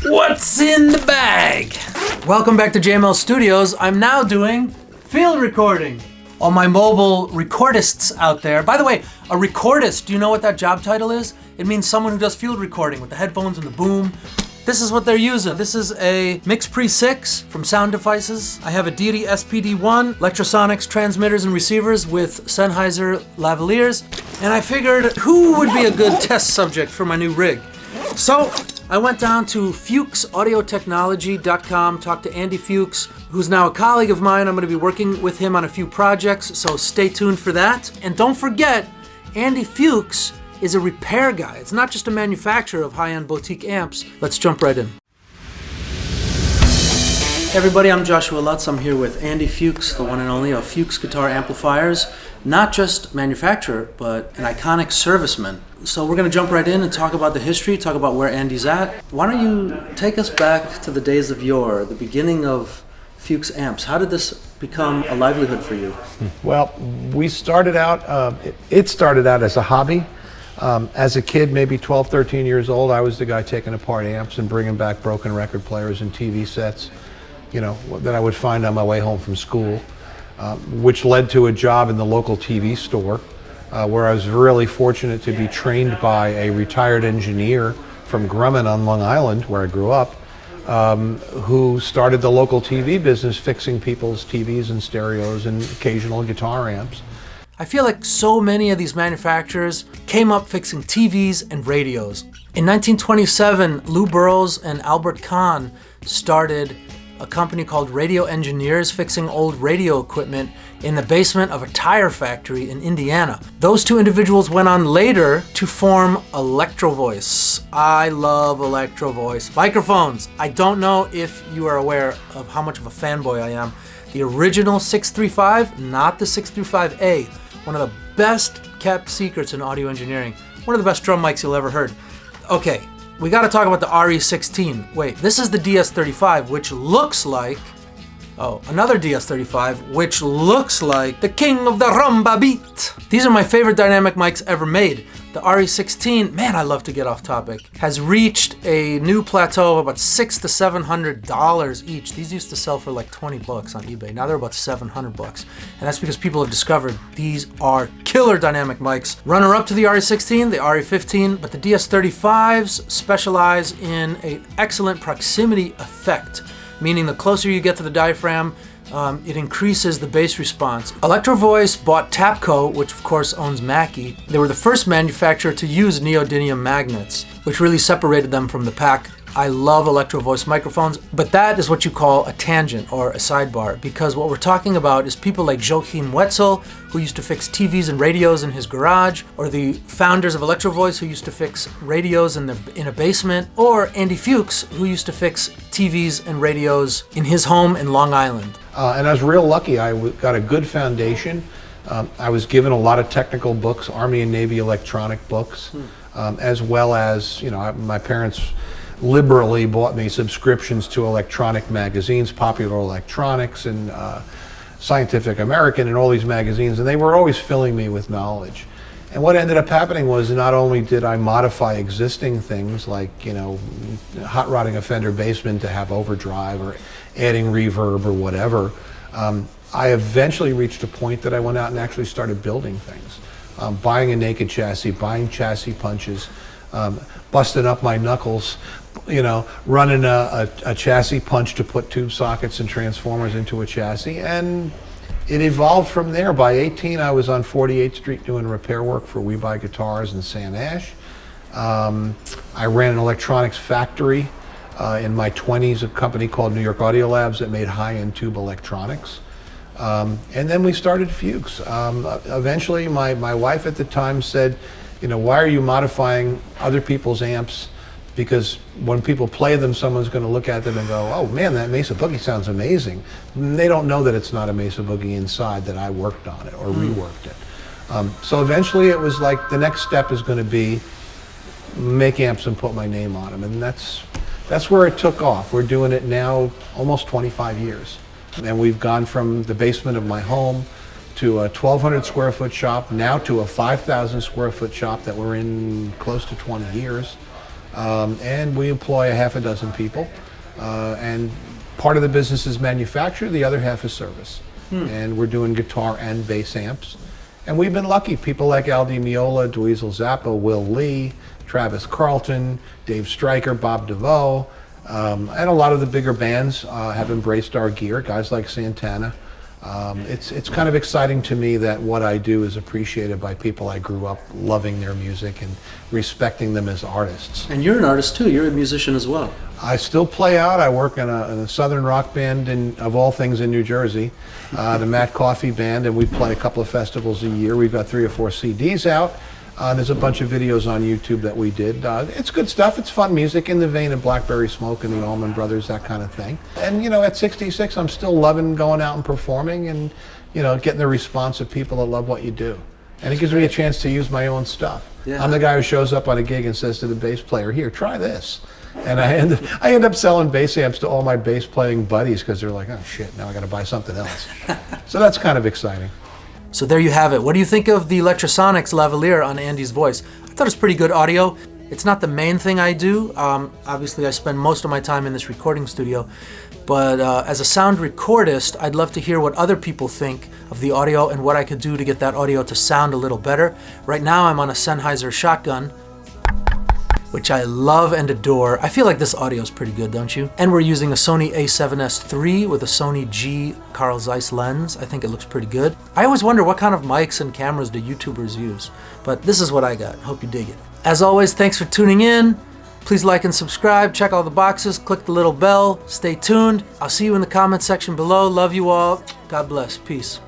What's in the bag? Welcome back to JML Studios. I'm now doing field recording. All my mobile recordists out there. By the way, a recordist, do you know what that job title is? It means someone who does field recording with the headphones and the boom. This is what they're using. This is a Mix Pre 6 from Sound Devices. I have a Deity SPD-1, Electrosonics transmitters and receivers with Sennheiser lavaliers, and I figured who would be a good test subject for my new rig. So I went down to FuchsAudioTechnology.com, talked to Andy Fuchs, who's now a colleague of mine. I'm going to be working with him on a few projects, so stay tuned for that. And don't forget, Andy Fuchs is a repair guy. It's not just a manufacturer of high-end boutique amps. Let's jump right in. Hey everybody, I'm Joshua Lutz. I'm here with Andy Fuchs, the one and only of Fuchs Guitar Amplifiers. Not just manufacturer, but an iconic serviceman. So we're gonna jump right in and talk about the history, talk about where Andy's at. Why don't you take us back to the days of yore, the beginning of Fuchs amps. How did this become a livelihood for you? Well, we started out, it started out as a hobby. As a kid, maybe 12, 13 years old, I was the guy taking apart amps and bringing back broken record players and TV sets, you know, that I would find on my way home from school, which led to a job in the local TV store, where I was really fortunate to be trained by a retired engineer from Grumman on Long Island, where I grew up, who started the local TV business, fixing people's TVs and stereos and occasional guitar amps. I feel like so many of these manufacturers came up fixing TVs and radios. In 1927, Lou Burrows and Albert Kahn started a company called Radio Engineers, fixing old radio equipment in the basement of a tire factory in Indiana. Those two individuals went on later to form Electro Voice. I love Electro Voice microphones. I don't know if you are aware of how much of a fanboy I am. The original 635, not the 635A. One of the best kept secrets in audio engineering. One of the best drum mics you'll ever heard. Okay, we gotta talk about the RE16. Wait, this is the DS35, which looks like, another DS35, which looks like the king of the rumba beat. These are my favorite dynamic mics ever made. The RE16, man, I love to get off topic, has reached a new plateau of about $600 to $700 each. These used to sell for like 20 bucks on eBay. Now they're about 700 bucks. And that's because people have discovered these are killer dynamic mics. Runner up to the RE16, the RE15, but the DS35s specialize in an excellent proximity effect, meaning the closer you get to the diaphragm, it increases the bass response. Electro Voice bought Tapco, which of course owns Mackie. They were the first manufacturer to use neodymium magnets, which really separated them from the pack. I love Electro Voice microphones, but that is what you call a tangent or a sidebar, because what we're talking about is people like Joachim Wetzel, who used to fix TVs and radios in his garage, or the founders of Electro Voice, who used to fix radios in a basement, or Andy Fuchs, who used to fix TVs and radios in his home in Long Island. And I was real lucky. I got a good foundation. I was given a lot of technical books, Army and Navy electronic books, as well as, you know, my parents liberally bought me subscriptions to electronic magazines, Popular Electronics and Scientific American and all these magazines, and they were always filling me with knowledge. And what ended up happening was not only did I modify existing things like, you know, hot rodding a Fender Bassman to have overdrive or adding reverb or whatever, I eventually reached a point that I went out and actually started building things. Buying a naked chassis, buying chassis punches, busting up my knuckles, you know, running a chassis punch to put tube sockets and transformers into a chassis, and it evolved from there. By 18, I was on 48th Street doing repair work for We Buy Guitars in San Ash. I ran an electronics factory in my 20s, a company called New York Audio Labs that made high-end tube electronics. And then we started Fuchs. Eventually, my wife at the time said, you know, why are you modifying other people's amps? Because when people play them, someone's going to look at them and go, oh man, that Mesa Boogie sounds amazing. And they don't know that it's not a Mesa Boogie inside, that I worked on it or reworked it. So eventually it was like the next step is going to be make amps and put my name on them. And that's where it took off. We're doing it now almost 25 years. And we've gone from the basement of my home to a 1,200 square foot shop, now to a 5,000 square foot shop that we're in close to 20 years. and we employ a half a dozen people. And part of the business is manufacture, the other half is service. And we're doing guitar and bass amps. And we've been lucky. People like Al Di Meola, Dweezil Zappa, Will Lee, Travis Carlton, Dave Stryker, Bob DeVoe, and a lot of the bigger bands have embraced our gear, guys like Santana. It's kind of exciting to me that what I do is appreciated by people I grew up loving their music and respecting them as artists. And you're an artist too, you're a musician as well. I still play out. I work in a southern rock band, of all things, in New Jersey, the Matt Coffey Band, and we play a couple of festivals a year. We've got 3 or 4 CDs out. There's a bunch of videos on YouTube that we did. It's good stuff. It's fun music in the vein of Blackberry Smoke and the Allman Brothers, that kind of thing. And, at 66, I'm still loving going out and performing and, getting the response of people that love what you do. And it gives me a chance to use my own stuff. Yeah. I'm the guy who shows up on a gig and says to the bass player, here, try this. And I end up selling bass amps to all my bass playing buddies because they're like, oh shit, now I got to buy something else. So that's kind of exciting. So there you have it. What do you think of the Electrosonics lavalier on Andy's voice? I thought it was pretty good audio. It's not the main thing I do. Obviously, I spend most of my time in this recording studio. But as a sound recordist, I'd love to hear what other people think of the audio and what I could do to get that audio to sound a little better. Right now, I'm on a Sennheiser shotgun, which I love and adore. I feel like this audio is pretty good, don't you? And we're using a Sony a7S III with a Sony G Carl Zeiss lens. I think it looks pretty good. I always wonder what kind of mics and cameras do YouTubers use, but this is what I got. Hope you dig it. As always, thanks for tuning in. Please like and subscribe, check all the boxes, click the little bell, stay tuned. I'll see you in the comment section below. Love you all. God bless. Peace.